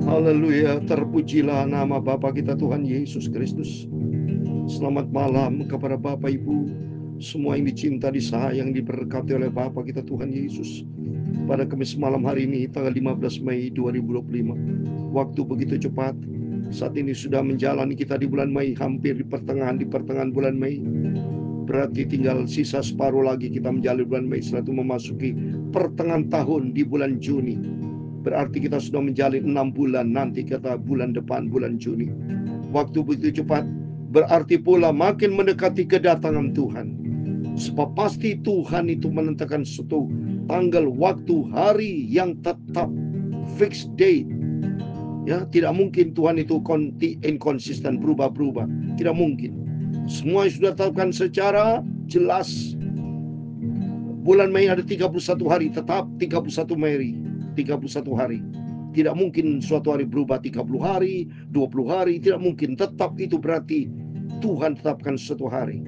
Haleluya, terpujilah nama Bapa kita Tuhan Yesus Kristus. Selamat malam kepada Bapak Ibu semua yang dicinta, disayang, diberkati oleh Bapa kita Tuhan Yesus. Pada Kamis malam hari ini tanggal 15 Mei 2025. Waktu begitu cepat. Saat ini sudah menjalani kita di bulan Mei, hampir di pertengahan bulan Mei. Berarti tinggal sisa separuh lagi kita menjalani bulan Mei, setelah itu memasuki pertengahan tahun di bulan Juni. Berarti kita sudah menjalani 6 bulan, nanti kata bulan depan, bulan Juni. Waktu begitu cepat, berarti pula makin mendekati kedatangan Tuhan. Sebab pasti Tuhan itu menentukan suatu tanggal, waktu, hari yang tetap, fixed date. Ya, tidak mungkin Tuhan itu inkonsisten, berubah-berubah. Tidak mungkin. Semua sudah ditetapkan secara jelas. Bulan Mei ada 31 hari, tetap 31 Mei. 31 hari. Tidak mungkin suatu hari berubah 30 hari, 20 hari, tidak mungkin. Tetap itu berarti Tuhan tetapkan suatu hari.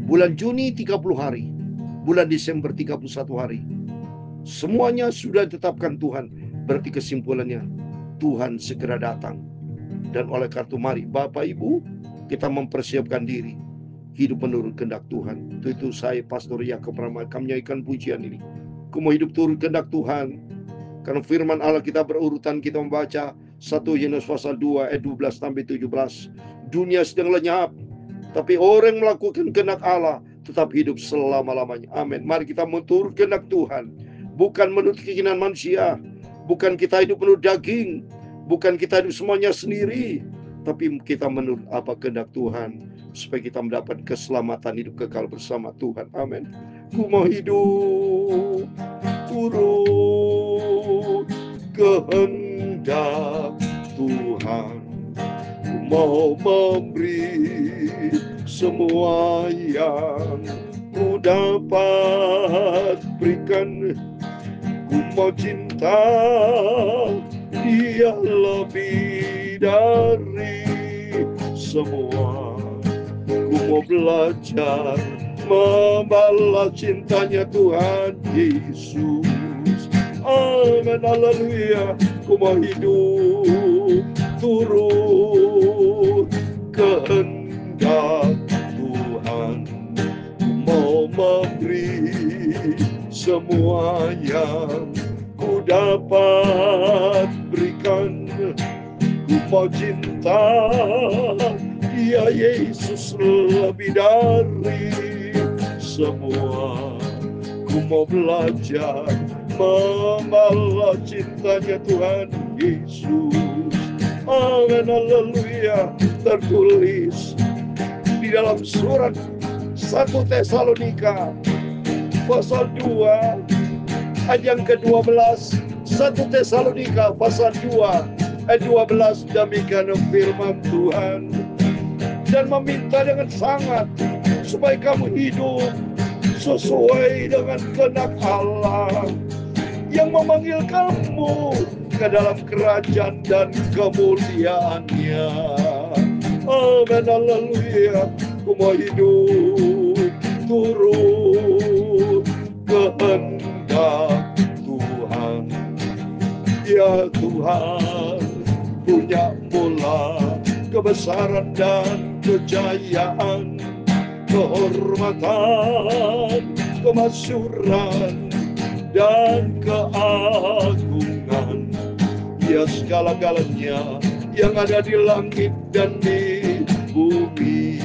Bulan Juni 30 hari, bulan Desember 31 hari. Semuanya sudah ditetapkan Tuhan. Berarti kesimpulannya Tuhan segera datang. Dan oleh karena itu mari Bapak Ibu kita mempersiapkan diri hidup menurut kehendak Tuhan. Itu saya Pastor Yakob Rama akan menyanyikan pujian ini. Aku mau hidup turut kehendak Tuhan. Karena firman Allah kita berurutan, kita membaca 1 Yohanes pasal 2 ayat 12 sampai 17. Dunia sedang lenyap, tapi orang melakukan kehendak Allah tetap hidup selama-lamanya. Amin. Mari kita menurut kehendak Tuhan, bukan menurut keinginan manusia, bukan kita hidup menurut daging, bukan kita hidup semuanya sendiri, tapi kita menurut apa kehendak Tuhan, supaya kita mendapat keselamatan, hidup kekal bersama Tuhan. Amin. Ku mau hidup turut kehendak Tuhan. Ku mau memberi semua yang ku dapat berikan. Ku mau cinta Dia lebih dari semua. Ku mau belajar membalas cintanya Tuhan Yesus. Amin, haleluya. Ku mau hidup turut kehendak Tuhan. Ku mau memberi semua yang ku dapat berikan. Ku mau cinta Dia Yesus lebih dari semua. Ku mau belajar membalas cintanya Tuhan Yesus. Amin, haleluya. Tertulis di dalam surat 1 Tesalonika pasal 2 ayat yang ke-12. 1 Tesalonika pasal 2 ayat 12. Demikian firman Tuhan. Dan meminta dengan sangat supaya kamu hidup sesuai dengan kehendak Allah yang memanggil kamu ke dalam kerajaan dan kemuliaannya. Amin, haleluya. Ku mau hidup turut kehendak Tuhan. Ya Tuhan, punya mula kebesaran dan kejayaan, kehormatan, kemasyuran, dan keagungan. Ya segala-galanya yang ada di langit dan di bumi.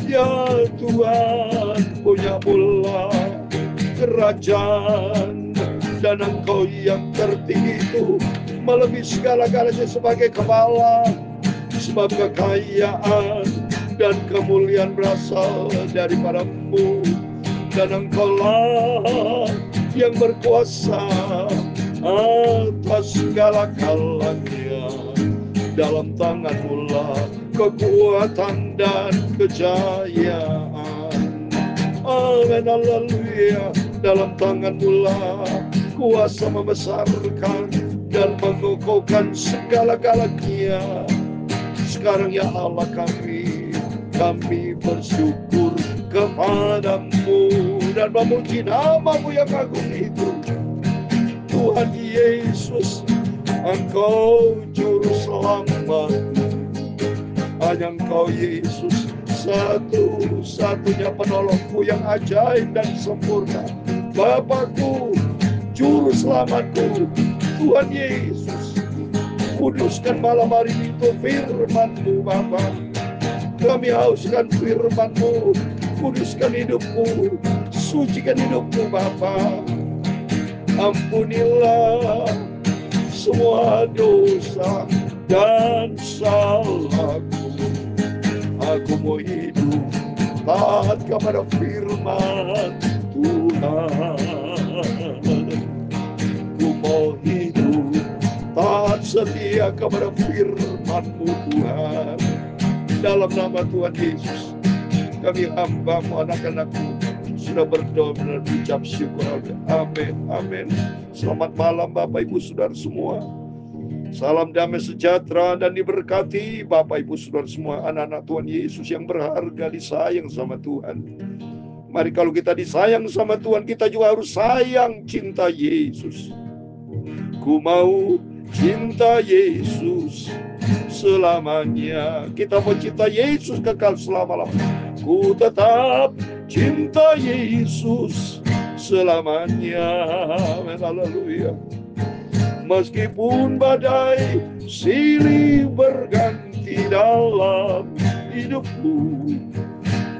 Ya Tuhan, punya mula kerajaan, dan Engkau yang tertinggi itu melebihi segala-galanya sebagai kepala. Sebab kekayaan dan kemuliaan berasal daripada-Mu, dan Engkaulah yang berkuasa atas segala-galanya. Dalam tangan-Mu lah kekuatan dan kejayaan. Amin, haleluya. Dalam tangan-Mu lah kuasa membesarkan dan mengukuhkan segala-galanya. Sekarang ya Allah kami bersyukur kepadamu dan memuji nama-Mu yang agung itu. Tuhan Yesus, Engkau juru selamat, hanya Engkau Yesus, satu-satunya penolongku yang ajaib dan sempurna. Bapakku, juru selamatku, Tuhan Yesus. Kuduskan malam hari itu firman-Mu Bapa. Kami hauskan firman-Mu. Kuduskan hidupku, sucikan hidupku Bapa. Ampunilah semua dosa dan salahku. Aku mau hidup taat kepada firman Tuhan. Ku mau hidup taat setia kepada firman-Mu Tuhan. Dalam nama Tuhan Yesus, kami hamba-Mu, anak-anak-Mu, sudah berdoa dan ucap syukur. Amin, amin. Selamat malam Bapak Ibu Saudara semua. Salam damai sejahtera dan diberkati Bapak Ibu Saudara semua, anak-anak Tuhan Yesus yang berharga, disayang sama Tuhan. Mari kalau kita disayang sama Tuhan, kita juga harus sayang cinta Yesus. Ku mau cinta Yesus selamanya. Kita mau cinta Yesus kekal selama-lamanya. Ku tetap cinta Yesus selamanya. Haleluya. Meskipun badai silih berganti dalam hidupku,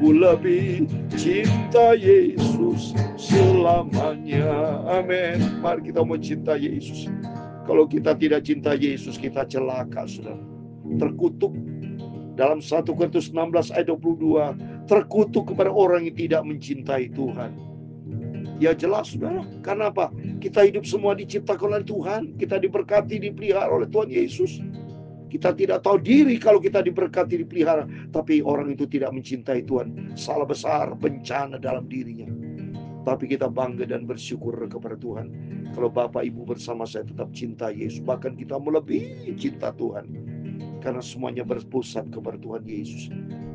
ku lebih cinta Yesus selamanya. Amin. Mari kita mau cinta Yesus. Kalau kita tidak cinta Yesus, kita celaka, saudara. Terkutuk dalam 1 Korintus 16 ayat 22. Terkutuk kepada orang yang tidak mencintai Tuhan. Ya jelas, saudara. Karena apa? Kita hidup semua diciptakan oleh Tuhan. Kita diberkati, dipelihara oleh Tuhan Yesus. Kita tidak tahu diri kalau kita diberkati, dipelihara. Tapi orang itu tidak mencintai Tuhan. Salah besar, bencana dalam dirinya. Tapi kita bangga dan bersyukur kepada Tuhan. Kalau Bapak Ibu bersama saya tetap cinta Yesus. Bahkan kita melebihi cinta Tuhan. Karena semuanya berpusat kepada Tuhan Yesus.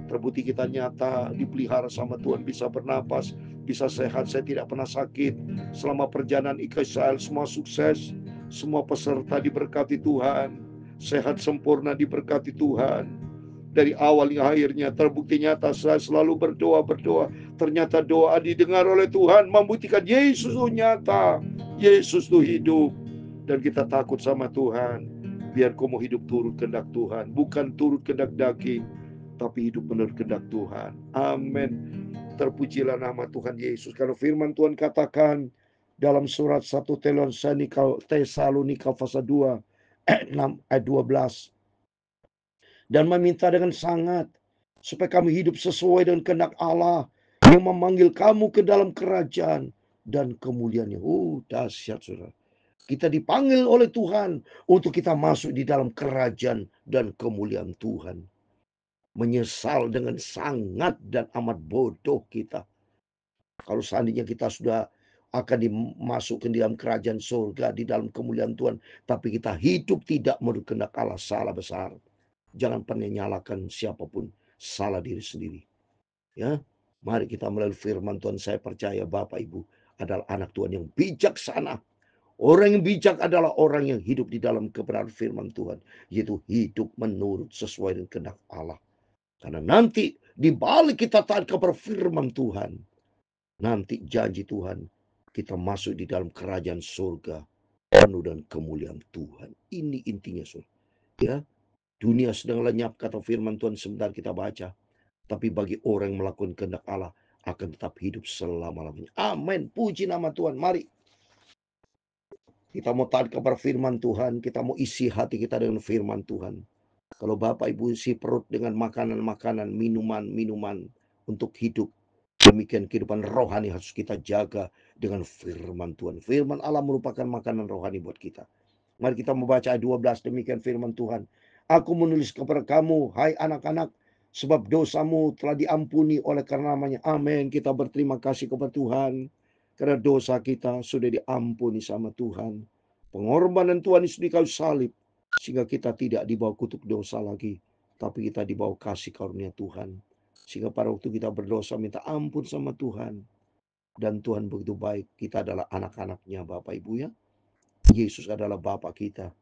Terbukti kita nyata dipelihara sama Tuhan. Bisa bernapas, bisa sehat. Saya tidak pernah sakit. Selama perjalanan Israel semua sukses. Semua peserta diberkati Tuhan. Sehat sempurna diberkati Tuhan. Dari awal hingga akhirnya terbukti nyata saya selalu berdoa. Ternyata doa didengar oleh Tuhan, membuktikan Yesus itu nyata. Yesus itu hidup. Dan kita takut sama Tuhan. Biar kau mau hidup turut kehendak Tuhan. Bukan turut kehendak daging, tapi hidup menurut kehendak Tuhan. Amin. Terpujilah nama Tuhan Yesus. Kalau firman Tuhan katakan dalam surat 1 Tesalonika pasal 2 ayat 12. Dan meminta dengan sangat supaya kami hidup sesuai dengan kehendak Allah yang memanggil kamu ke dalam kerajaan dan kemuliaannya. Dahsyat, saudara. Kita dipanggil oleh Tuhan untuk kita masuk di dalam kerajaan dan kemuliaan Tuhan. Menyesal dengan sangat dan amat bodoh kita. Kalau seandainya kita sudah akan dimasukkan di dalam kerajaan surga, di dalam kemuliaan Tuhan, tapi kita hidup tidak menurut kehendak Allah, salah besar. Jangan pernah nyalakan siapapun, salah diri sendiri. Ya, mari kita melalui firman Tuhan. Saya percaya Bapak Ibu adalah anak Tuhan yang bijaksana. Orang yang bijak adalah orang yang hidup di dalam kebenaran firman Tuhan, yaitu hidup menurut sesuai dengan kehendak Allah. Karena nanti di balik kita taat kepada firman Tuhan, nanti janji Tuhan kita masuk di dalam kerajaan surga penuh dengan kemuliaan Tuhan. Ini intinya, saudara. Ya. Dunia sedang lenyap, kata firman Tuhan sebentar kita baca. Tapi bagi orang yang melakukan kehendak Allah akan tetap hidup selama-lamanya. Amin. Puji nama Tuhan. Mari kita mau taat kepada firman Tuhan. Kita mau isi hati kita dengan firman Tuhan. Kalau Bapak Ibu isi perut dengan makanan-makanan, minuman-minuman untuk hidup, demikian kehidupan rohani harus kita jaga dengan firman Tuhan. Firman Allah merupakan makanan rohani buat kita. Mari kita membaca ayat 12. Demikian firman Tuhan. Aku menulis kepada kamu, hai anak-anak, sebab dosamu telah diampuni oleh karena namanya. Amin. Kita berterima kasih kepada Tuhan. Karena dosa kita sudah diampuni sama Tuhan. Pengorbanan Tuhan Yesus di kayu salib. Sehingga kita tidak dibawa kutuk dosa lagi. Tapi kita dibawa kasih karunia Tuhan. Sehingga pada waktu kita berdosa minta ampun sama Tuhan. Dan Tuhan begitu baik. Kita adalah anak-anaknya Bapak Ibu ya. Yesus adalah Bapak kita.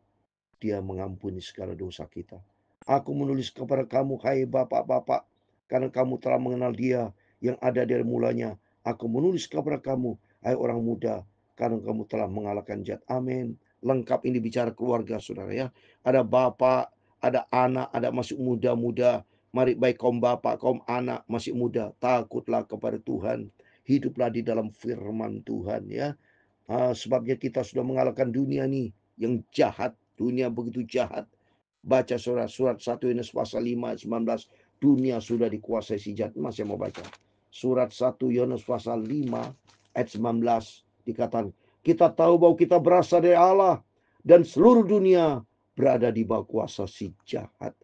Dia mengampuni segala dosa kita. Aku menulis kepada kamu, hai bapak-bapak, karena kamu telah mengenal Dia yang ada dari mulanya. Aku menulis kepada kamu, hai orang muda, karena kamu telah mengalahkan jahat. Amin. Lengkap ini bicara keluarga, saudara ya. Ada bapak, ada anak, ada masih muda-muda. Mari baik kaum bapak, kaum anak masih muda, takutlah kepada Tuhan. Hiduplah di dalam firman Tuhan ya. Sebabnya kita sudah mengalahkan dunia nih yang jahat. Dunia begitu jahat. Baca surat 1 Yohanes pasal 5 ayat 19. Dunia sudah dikuasai si jahat. Masih mau baca. Surat 1 Yohanes pasal 5 ayat 19 dikatakan, kita tahu bahwa kita berasal dari Allah dan seluruh dunia berada di bawah kuasa si jahat.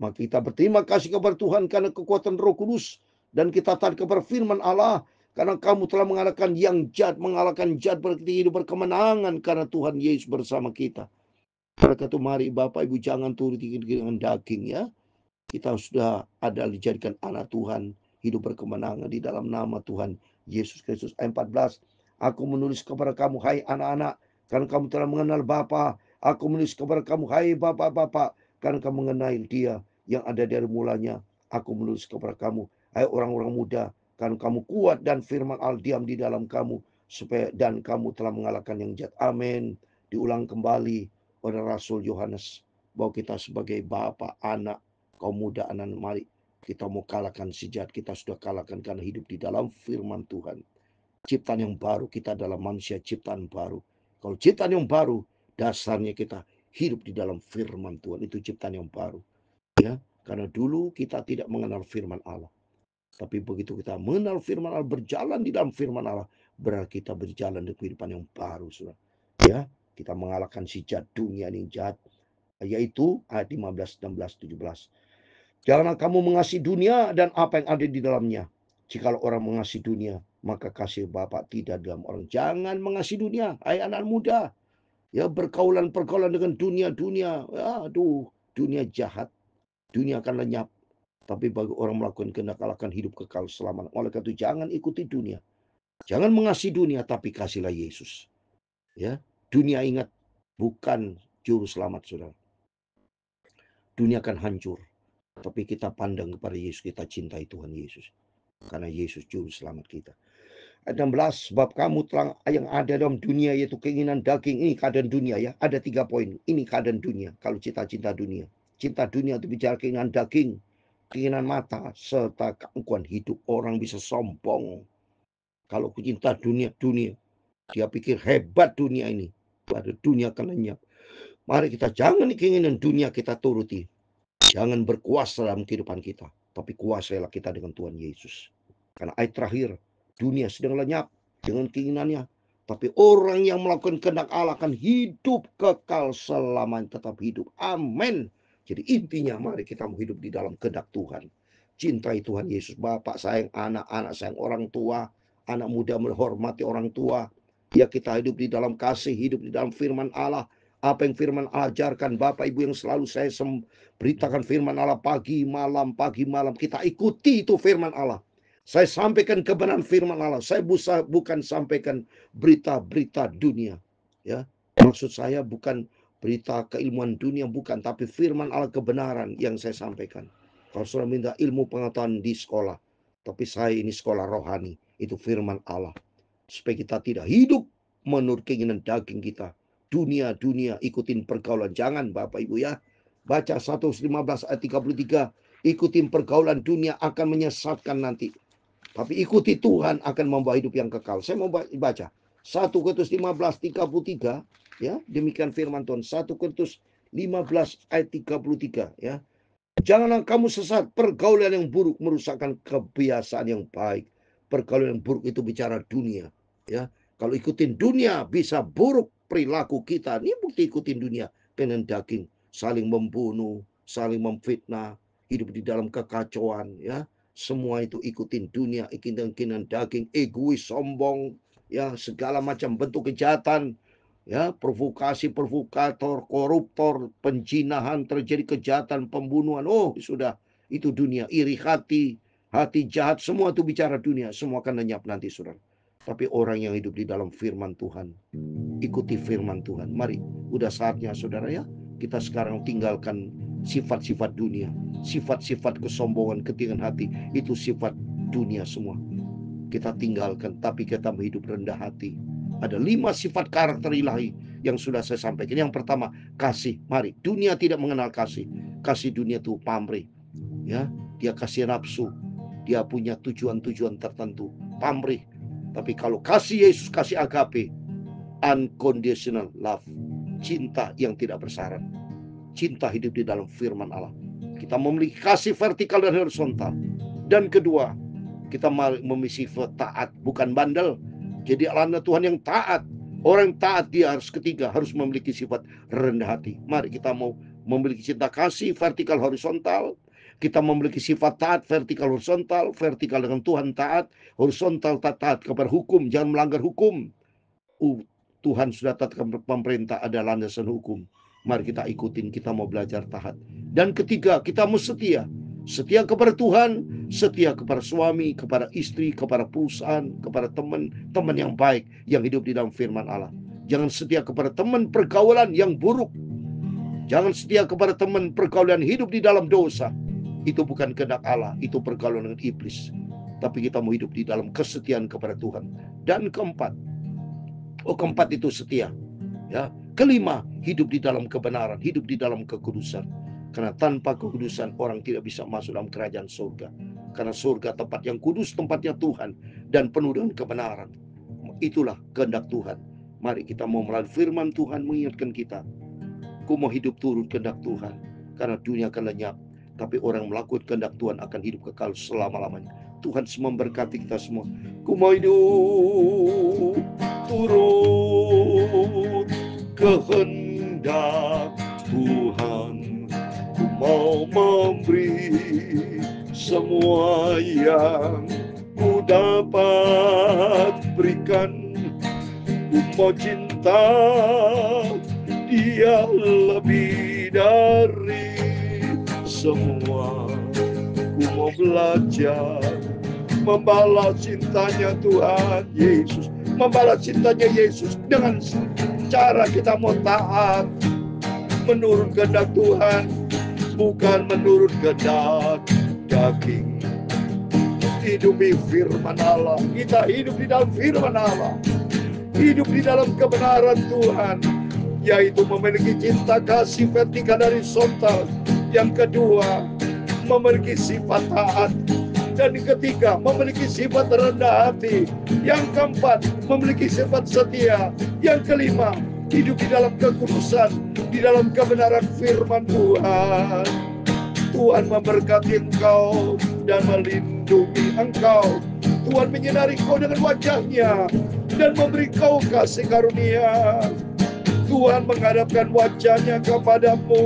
Maka kita berterima kasih kepada Tuhan karena kekuatan Roh Kudus, dan kita taat kepada firman Allah karena kamu telah mengalahkan yang jahat, mengalahkan jahat, hidup berkemenangan karena Tuhan Yesus bersama kita. Karena itu mari Bapak Ibu jangan turuti dengan daging ya. Kita sudah ada dijadikan anak Tuhan, hidup berkemenangan di dalam nama Tuhan Yesus Kristus. Ayat 14. Aku menulis kepada kamu, hai anak-anak, karena kamu telah mengenal Bapa. Aku menulis kepada kamu, hai bapak-bapak, karena kamu mengenal Dia yang ada dari mulanya. Aku menulis kepada kamu, hai orang-orang muda, karena kamu kuat dan firman Allah diam di dalam kamu, supaya dan kamu telah mengalahkan yang jahat. Amin. Diulang kembali oleh Rasul Yohanes bahwa kita sebagai bapak, anak, kaum muda, anak, mari kita mau kalahkan si jahat. Kita sudah kalahkan karena hidup di dalam firman Tuhan. Ciptaan yang baru, kita adalah manusia ciptaan baru. Kalau ciptaan yang baru, dasarnya kita hidup di dalam firman Tuhan. Itu ciptaan yang baru. Ya, karena dulu kita tidak mengenal firman Allah. Tapi begitu kita mengenal firman Allah, berjalan di dalam firman Allah, berarti kita berjalan di kehidupan yang baru, saudara. Ya, kita mengalahkan si jahat, dunia yang jahat, yaitu ayat 15, 16, 17. Janganlah kamu mengasihi dunia dan apa yang ada di dalamnya. Jikalau orang mengasihi dunia, maka kasih Bapa tidak dalam orang. Jangan mengasihi dunia, hai anak muda. Ya, pergaulan dengan dunia. Ya, aduh, dunia jahat. Dunia akan lenyap. Tapi bagi orang melakukan kehendak Allah akan hidup kekal selama. Oleh karena itu jangan ikuti dunia. Jangan mengasihi dunia, tapi kasihlah Yesus. Ya, dunia ingat bukan juru selamat, saudara. Dunia akan hancur. Tapi kita pandang kepada Yesus, kita cintai Tuhan Yesus. Karena Yesus juru selamat kita. Ayat 16, sebab kamu telah yang ada dalam dunia yaitu keinginan daging. Ini keadaan dunia ya. Ada 3 poin. Ini keadaan dunia. Kalau cita-cita dunia. Cinta dunia itu bicara keinginan daging, keinginan mata, serta keangkuhan hidup. Orang bisa sombong. Kalau cinta dunia. Dia pikir hebat dunia ini. Pada dunia akan lenyap. Mari kita jangan keinginan dunia kita turuti. Jangan berkuasa dalam kehidupan kita. Tapi kuasailah kita dengan Tuhan Yesus. Karena ayat terakhir, dunia sedang lenyap dengan keinginannya. Tapi orang yang melakukan kehendak Allah akan hidup kekal selamanya, tetap hidup. Amin. Jadi intinya mari kita mau hidup di dalam kehendak Tuhan. Cintai Tuhan Yesus. Bapak sayang anak, anak sayang orang tua. Anak muda menghormati orang tua. Ya, kita hidup di dalam kasih, hidup di dalam firman Allah. Apa yang firman Allah ajarkan, Bapak Ibu yang selalu saya beritakan firman Allah pagi malam. Kita ikuti itu firman Allah. Saya sampaikan kebenaran firman Allah. Saya bukan sampaikan berita-berita dunia. Ya, maksud saya bukan berita keilmuan dunia, bukan. Tapi firman Allah kebenaran yang saya sampaikan. Kalau sudah minta ilmu pengetahuan di sekolah. Tapi saya ini sekolah rohani. Itu firman Allah. Supaya kita tidak hidup menurut keinginan daging kita. Dunia, ikutin pergaulan. Jangan Bapak Ibu ya. Baca 1:15 ayat 33. Ikutin pergaulan dunia akan menyesatkan nanti. Tapi ikuti Tuhan akan membawa hidup yang kekal. Saya mau baca 1 Korintus 15:33 ya. Demikian firman Tuhan. 1 Korintus 15 ayat 33 ya. Janganlah kamu sesat, pergaulan yang buruk merusakkan kebiasaan yang baik. Pergaulan yang buruk itu bicara dunia ya. Kalau ikutin dunia bisa buruk perilaku kita. Ini bukti ikutin dunia. Dengan daging, saling membunuh, saling memfitnah, hidup di dalam kekacauan ya. Semua itu ikutin dunia, ikutin daging, egois, sombong, ya segala macam bentuk kejahatan, ya provokasi, provokator, koruptor, penjinahan, terjadi kejahatan, pembunuhan. Oh sudah, itu dunia. Iri hati, hati jahat, semua itu bicara dunia. Semua akan lenyap nanti, saudara. Tapi orang yang hidup di dalam firman Tuhan, ikuti firman Tuhan. Mari, udah saatnya saudara ya. Kita sekarang tinggalkan sifat-sifat dunia, sifat-sifat kesombongan, ketinggian hati. Itu sifat dunia semua. Kita tinggalkan, tapi kita hidup rendah hati. Ada 5 sifat karakter ilahi yang sudah saya sampaikan. Yang pertama, kasih. Mari, dunia tidak mengenal kasih. Kasih dunia itu pamrih. Ya, dia kasih nafsu. Dia punya tujuan-tujuan tertentu, pamrih. Tapi kalau kasih Yesus, kasih agape, unconditional love, cinta yang tidak bersyarat. Cinta hidup di dalam firman Allah. Kita memiliki kasih vertikal dan horizontal. Dan kedua, kita memiliki sifat taat, bukan bandel. Jadi anak Tuhan yang taat. Orang yang taat dia harus memiliki sifat rendah hati. Mari kita mau memiliki cinta kasih vertikal horizontal. Kita memiliki sifat taat vertikal horizontal. Vertikal dengan Tuhan taat, horizontal taat kepada hukum, jangan melanggar hukum. Tuhan sudah tetapkan pemerintah ada landasan hukum. Mari kita ikutin, kita mau belajar taat. Dan ketiga, kita mau setia. Setia kepada Tuhan, setia kepada suami, kepada istri, kepada perusahaan, kepada teman-teman yang baik, yang hidup di dalam firman Allah. Jangan setia kepada teman pergaulan yang buruk. Jangan setia kepada teman pergaulan hidup di dalam dosa. Itu bukan kehendak Allah, itu pergaulan dengan iblis. Tapi kita mau hidup di dalam kesetiaan kepada Tuhan. Dan keempat itu setia. Ya. Kelima, hidup di dalam kebenaran, hidup di dalam kekudusan. Karena tanpa kekudusan orang tidak bisa masuk dalam kerajaan surga. Karena surga tempat yang kudus, tempatnya Tuhan, dan penuh dengan kebenaran. Itulah kehendak Tuhan. Mari kita mau melalui firman Tuhan mengingatkan kita. Ku mau hidup turut kehendak Tuhan. Karena dunia akan lenyap, tapi orang melakukan kehendak Tuhan akan hidup kekal selama-lamanya. Tuhan semua memberkati kita semua. Ku mau hidup turut kehendak Tuhan. Ku mau memberi semua yang ku dapat berikan. Ku mau cinta Dia lebih dari semua. Ku mau belajar membalas cintanya Tuhan Yesus. Membalas cintanya Yesus dengan cara kita mau taat menurut kehendak Tuhan, bukan menurut kehendak daging. Hidupi firman Allah. Kita hidup di dalam firman Allah. Hidup di dalam kebenaran Tuhan, yaitu memiliki cinta kasih vertikal dan horizontal. Yang kedua, memiliki sifat taat. Dan yang ketiga, memiliki sifat rendah hati. Yang keempat, memiliki sifat setia. Yang kelima, hidup di dalam kekudusan, di dalam kebenaran firman Tuhan. Tuhan memberkati engkau dan melindungi engkau. Tuhan menyinari engkau dengan wajahnya dan memberi engkau kasih karunia. Tuhan menghadapkan wajahnya kepadamu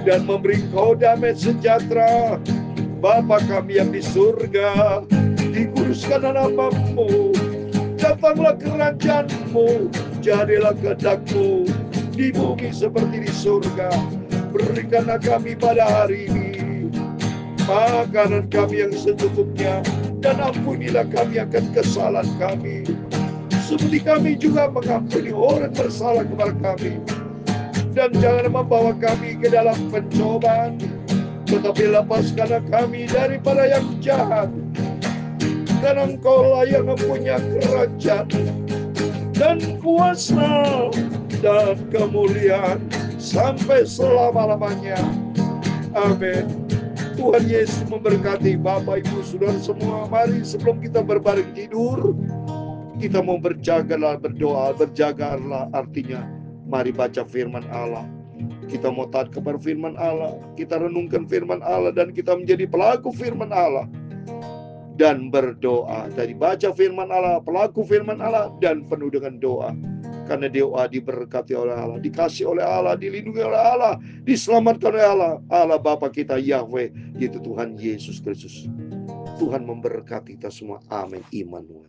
dan memberi engkau damai sejahtera. Bapa kami yang di surga, dikuduskanlah namamu. Datanglah kerajaanmu, jadilah kehendak-Mu di bumi seperti di surga. Berikanlah kami pada hari ini makanan kami yang secukupnya, dan ampunilah kami akan kesalahan kami, seperti kami juga mengampuni orang bersalah kepada kami. Dan jangan membawa kami ke dalam pencobaan, tetapi lepaskanlah kami daripada yang jahat. Karena Engkaulah yang mempunyai kerajaan dan kuasa dan kemuliaan sampai selama-lamanya. Amin. Tuhan Yesus memberkati Bapak Ibu Saudara semua. Mari sebelum kita berbaring tidur, kita mau berjagalah, berdoa. Berjagalah artinya mari baca firman Allah. Kita mau taat kepada firman Allah. Kita renungkan firman Allah dan kita menjadi pelaku firman Allah. Dan berdoa. Dari baca firman Allah, pelaku firman Allah, dan penuh dengan doa. Karena doa diberkati oleh Allah, dikasih oleh Allah, dilindungi oleh Allah, diselamatkan oleh Allah. Allah Bapa kita Yahweh, yaitu Tuhan Yesus Kristus. Tuhan memberkati kita semua. Amin. Immanuel.